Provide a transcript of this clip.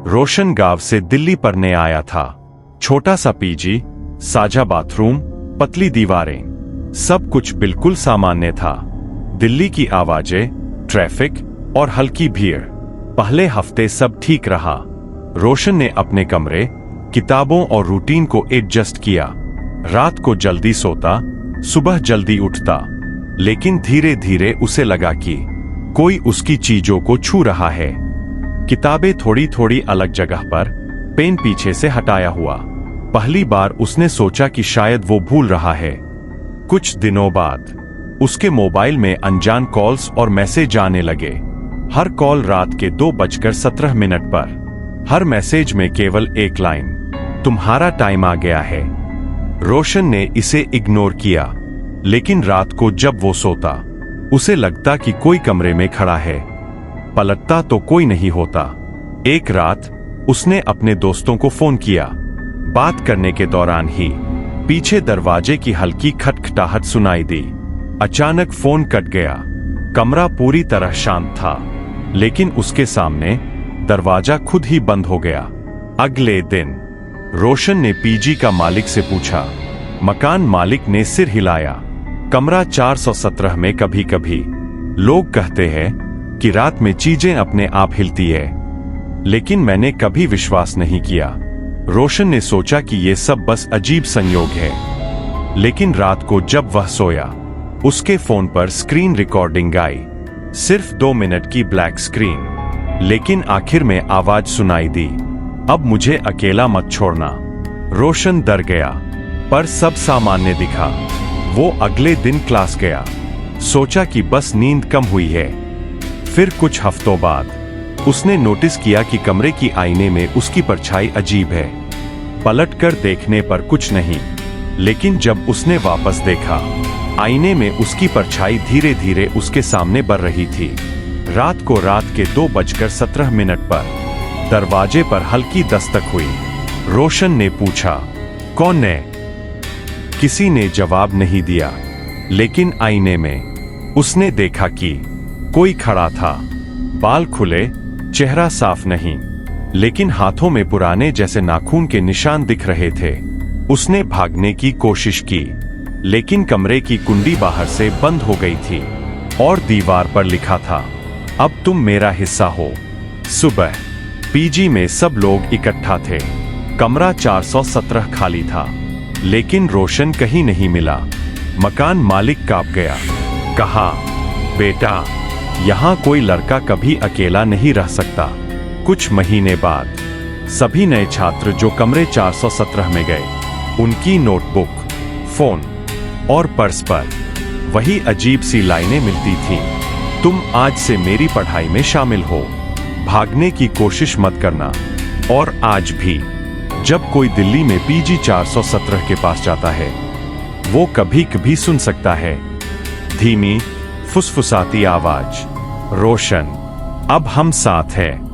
रोशन गांव से दिल्ली पढ़ने आया था। छोटा सा पीजी, साझा बाथरूम, पतली दीवारें, सब कुछ बिल्कुल सामान्य था। दिल्ली की आवाजें, ट्रैफिक और हल्की भीड़। पहले हफ्ते सब ठीक रहा। रोशन ने अपने कमरे, किताबों और रूटीन को एडजस्ट किया। रात को जल्दी सोता, सुबह जल्दी उठता। लेकिन धीरे धीरे उसे लगा कि कोई उसकी चीजों को छू रहा है। किताबें थोड़ी थोड़ी अलग जगह पर, पेन पीछे से हटाया हुआ। पहली बार उसने सोचा कि शायद वो भूल रहा है। कुछ दिनों बाद उसके मोबाइल में अनजान कॉल्स और मैसेज आने लगे। हर कॉल रात के 2:17 पर। हर मैसेज में केवल एक लाइन, तुम्हारा टाइम आ गया है। रोशन ने इसे इग्नोर किया, लेकिन रात को जब वो सोता, उसे लगता कि कोई कमरे में खड़ा है। पलटता तो कोई नहीं होता। एक रात उसने अपने दोस्तों को फोन किया। बात करने के दौरान ही पीछे दरवाजे की हल्की खटखटाहट सुनाई दी। अचानक फोन कट गया। कमरा पूरी तरह शांत था, लेकिन उसके सामने दरवाजा खुद ही बंद हो गया। अगले दिन रोशन ने पीजी का मालिक से पूछा। मकान मालिक ने सिर हिलाया। कमरा 417 में कभी कभी लोग कहते हैं कि रात में चीजें अपने आप हिलती है, लेकिन मैंने कभी विश्वास नहीं किया। रोशन ने सोचा कि ये सब बस अजीब संयोग है। लेकिन रात को जब वह सोया, उसके फोन पर स्क्रीन रिकॉर्डिंग आई। सिर्फ 2 मिनट की ब्लैक स्क्रीन, लेकिन आखिर में आवाज सुनाई दी, अब मुझे अकेला मत छोड़ना। रोशन डर गया, पर सब सामान्य दिखा। वो अगले दिन क्लास गया। सोचा कि बस नींद कम हुई है। फिर कुछ हफ्तों बाद उसने नोटिस किया कि कमरे की आईने में उसकी परछाई अजीब है। पलटकर देखने पर कुछ नहीं, लेकिन जब उसने वापस देखा, आईने में उसकी परछाई धीरे धीरे उसके सामने बढ़ रही थी। रात को रात के 2:17 पर दरवाजे पर हल्की दस्तक हुई। रोशन ने पूछा, कौन है? किसी ने जवाब नहीं दिया, लेकिन आईने में उसने देखा कि कोई खड़ा था। बाल खुले, चेहरा साफ नहीं, लेकिन हाथों में पुराने जैसे नाखून के निशान दिख रहे थे। उसने भागने की कोशिश की, लेकिन कमरे की कुंडी बाहर से बंद हो गई थी और दीवार पर लिखा था, अब तुम मेरा हिस्सा हो। सुबह पीजी में सब लोग इकट्ठा थे। कमरा 417 खाली था, लेकिन रोशन कहीं नहीं मिला। मकान मालिक कांप गया। कहा, बेटा, यहां कोई लड़का कभी अकेला नहीं रह सकता। कुछ महीने बाद सभी नए छात्र जो कमरे 417 में गए, उनकी नोटबुक, फोन और पर्स पर वही अजीब सी लाइनें मिलती थीं। तुम आज से मेरी पढ़ाई में शामिल हो, भागने की कोशिश मत करना। और आज भी जब कोई दिल्ली में पीजी 417 के पास जाता है, वो कभी कभी सुन सकता है धीमी फुसफुसाती आवाज, रोशन, अब हम साथ हैं।